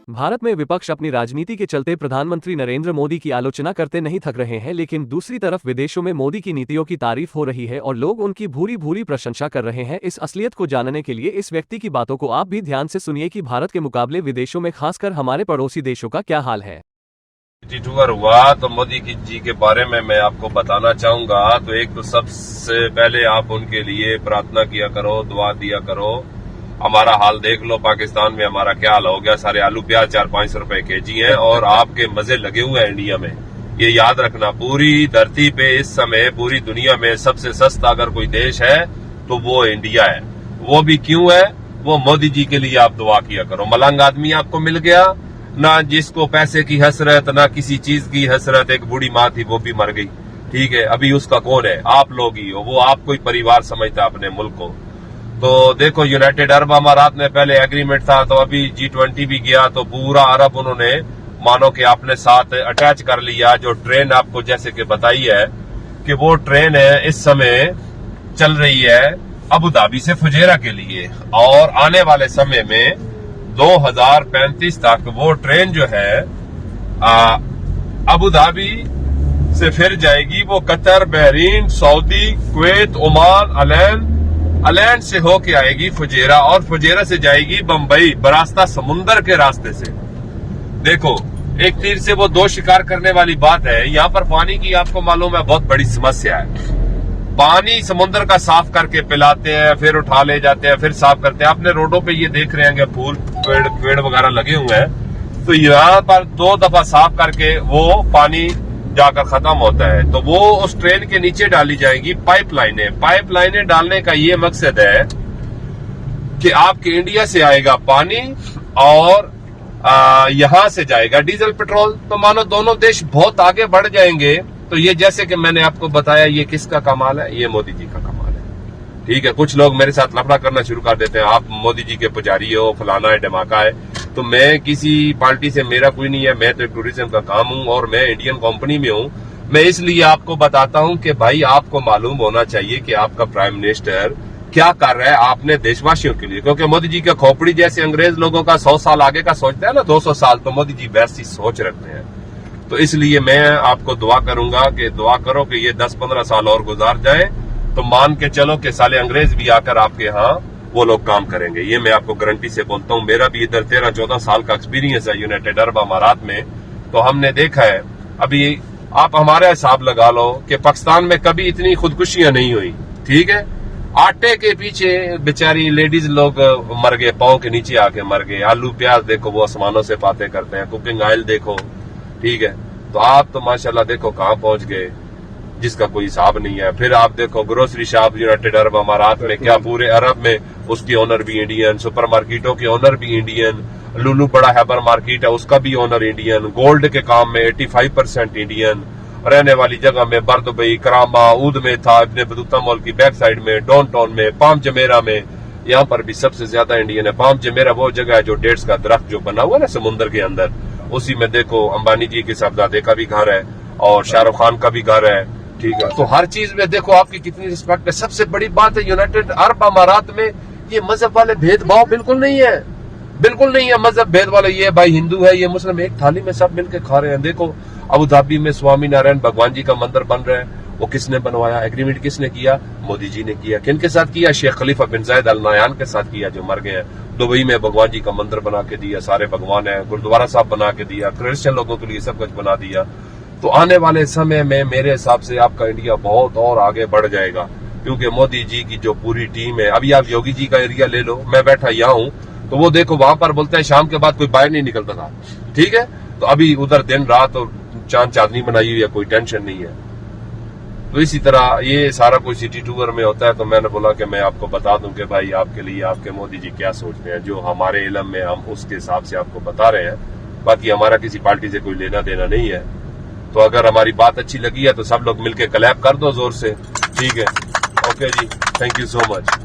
भारत में विपक्ष अपनी राजनीति के चलते प्रधानमंत्री नरेंद्र मोदी की आलोचना करते नहीं थक रहे हैं, लेकिन दूसरी तरफ विदेशों में मोदी की नीतियों की तारीफ हो रही है और लोग उनकी भूरी भूरी प्रशंसा कर रहे हैं। इस असलियत को जानने के लिए इस व्यक्ति की बातों को आप भी ध्यान से सुनिए कि भारत के मुकाबले विदेशों में खासकर हमारे पड़ोसी देशों का क्या हाल है। टूर हुआ तो मोदी जी के बारे में मैं आपको बताना चाहूंगा। तो एक तो सबसे पहले आप उनके लिए प्रार्थना किया करो, दुआ दिया करो। हमारा हाल देख लो, पाकिस्तान में हमारा क्या हाल हो गया। सारे आलू प्याज 4-5 रुपए केजी हैं और आपके मजे लगे हुए हैं इंडिया में। ये याद रखना, पूरी धरती पे इस समय पूरी दुनिया में सबसे सस्ता अगर कोई देश है तो वो इंडिया है। वो भी क्यों है? वो मोदी जी के लिए आप दुआ किया करो। मलंग आदमी आपको मिल गया ना, जिसको पैसे की हसरत ना किसी चीज की हसरत। एक बूढ़ी माँ थी, वो भी मर गई, ठीक है। अभी उसका कौन है? आप लोग ही हो। वो आपको ही परिवार समझता अपने मुल्क को। तो देखो, यूनाइटेड अरब अमारात में पहले एग्रीमेंट था, तो अभी G20 भी गया तो पूरा अरब उन्होंने मानो कि अपने साथ अटैच कर लिया। जो ट्रेन आपको जैसे कि बताई है कि वो ट्रेन है इस समय चल रही है अबू धाबी से फुजेरा के लिए, और आने वाले समय में 2035 तक वो ट्रेन जो है अबू धाबी से फिर जाएगी वो Qatar, Bahrain, Saudi, Kuwait, Oman, Al Ain से होके आएगी फुजेरा, और फुजेरा से जाएगी बंबई बरास्ता समुंदर के रास्ते से। देखो, एक तीर से वो दो शिकार करने वाली बात है। यहाँ पर पानी की आपको मालूम है बहुत बड़ी समस्या है। पानी समुद्र का साफ करके पिलाते हैं, फिर उठा ले जाते हैं, फिर साफ करते हैं। आपने रोडों पे ये देख रहे हैं फूल पेड़ वगैरह लगे हुए हैं, तो यहाँ पर 2 दफा साफ करके वो पानी जाकर खत्म होता है। तो वो उस ट्रेन के नीचे डाली जाएगी पाइपलाइनें डालने का ये मकसद है कि आपके इंडिया से आएगा पानी और यहां से जाएगा डीजल पेट्रोल। तो मानो दोनों देश बहुत आगे बढ़ जाएंगे। तो ये जैसे कि मैंने आपको बताया, ये किसका कमाल है? ये मोदी जी का कमाल है, ठीक है। कुछ लोग मेरे साथ लफड़ा करना शुरू कर देते हैं, आप मोदी जी के पुजारी हो, फलाना है, धमाका है। तो मैं किसी पार्टी से मेरा कोई नहीं है, मैं तो टूरिज्म का काम हूं और मैं इंडियन कंपनी में हूं। मैं इसलिए आपको बताता हूं कि भाई आपको मालूम होना चाहिए कि आपका प्राइम मिनिस्टर क्या कर रहा है आपने देशवासियों के लिए। क्योंकि मोदी जी का खोपड़ी जैसे अंग्रेज लोगों का 100 साल आगे का सोचता है ना, 200 साल, तो मोदी जी वैसी सोच रखते हैं। तो इसलिए मैं आपको दुआ करूंगा कि दुआ करो कि ये 10-15 साल और गुजार जाए, तो मान के चलो कि साले अंग्रेज भी आकर आपके यहाँ वो लोग काम करेंगे। ये मैं आपको गारंटी से बोलता हूँ। मेरा भी इधर 13-14 साल का एक्सपीरियंस है यूनाइटेड अरब अमारात में। तो हमने देखा है, अभी आप हमारा हिसाब लगा लो कि पाकिस्तान में कभी इतनी खुदकुशियां नहीं हुई, ठीक है। आटे के पीछे बेचारी लेडीज लोग मर गए, पांव के नीचे आके मर गए। आलू प्याज देखो वो आसमानों से बातें करते हैं, कुकिंग ऑयल देखो, ठीक है। तो आप तो माशाल्लाह देखो कहां पहुंच गए, जिसका कोई हिसाब नहीं है। फिर आप देखो ग्रोसरी शॉप यूनाइटेड अरब अमारात में, क्या पूरे अरब में उसकी ओनर भी इंडियन, सुपर मार्केटों के ओनर भी इंडियन, लुलू बड़ा हैबर मार्केट है उसका भी ओनर इंडियन, गोल्ड के काम में 85% इंडियन, रहने वाली जगह में बरदुबई, करामा, ऊद में था, इब्ने बतूता मॉल की बैक साइड में, डाउन टाउन में, पाम जमेरा में, यहाँ पर भी सबसे ज्यादा इंडियन है। पाम जमेरा वो जगह है जो डेट्स का दरख्त जो बना हुआ है ना समुद्र के अंदर, उसी में देखो अंबानी जी के साहबजादे का भी घर है और शाहरुख खान का भी घर है, ठीक है। तो हर चीज में देखो आपकी कितनी रिस्पेक्ट है। सबसे बड़ी बात है यूनाइटेड अरब अमारात में ये मजहब वाले भेदभाव बिल्कुल नहीं है, बिल्कुल नहीं है मजहब भेद वाले। ये भाई हिंदू है, ये मुस्लिम, एक थाली में सब मिलकर खा रहे हैं। देखो अबू धाबी में स्वामी नारायण भगवान जी का मंदिर बन रहा है, वो किसने बनवाया? एग्रीमेंट किसने किया? मोदी जी ने किया। किन के साथ किया? शेख खलीफा बिन जायद अल नहयान के साथ किया जो मर गए हैं। दुबई में भगवान जी का मंदिर बना के दिया, सारे भगवान है, गुरुद्वारा साहब बना के दिया, क्रिश्चियन लोगों के लिए सब कुछ बना दिया। तो आने वाले समय में मेरे हिसाब से आपका इंडिया बहुत और आगे बढ़ जाएगा, क्योंकि मोदी जी की जो पूरी टीम है। अभी आप योगी जी का एरिया ले लो, मैं बैठा यहाँ हूँ, तो वो देखो वहां पर बोलते हैं शाम के बाद कोई बाहर नहीं निकलता था, ठीक है। तो अभी उधर दिन रात और चांद चांदनी बनाई हुई है, कोई टेंशन नहीं है। तो इसी तरह ये सारा कुछ सिटी टूर में होता है। तो मैंने बोला कि मैं आपको बता दूं कि भाई आपके लिए आपके मोदी जी क्या सोचते हैं, जो हमारे इल्म में हम उसके हिसाब से आपको बता रहे हैं। बाकी हमारा किसी पार्टी से कोई लेना देना नहीं है। तो अगर हमारी बात अच्छी लगी है तो सब लोग मिलकर क्लैप कर दो जोर से, ठीक है। ओके जी, थैंक यू सो मच।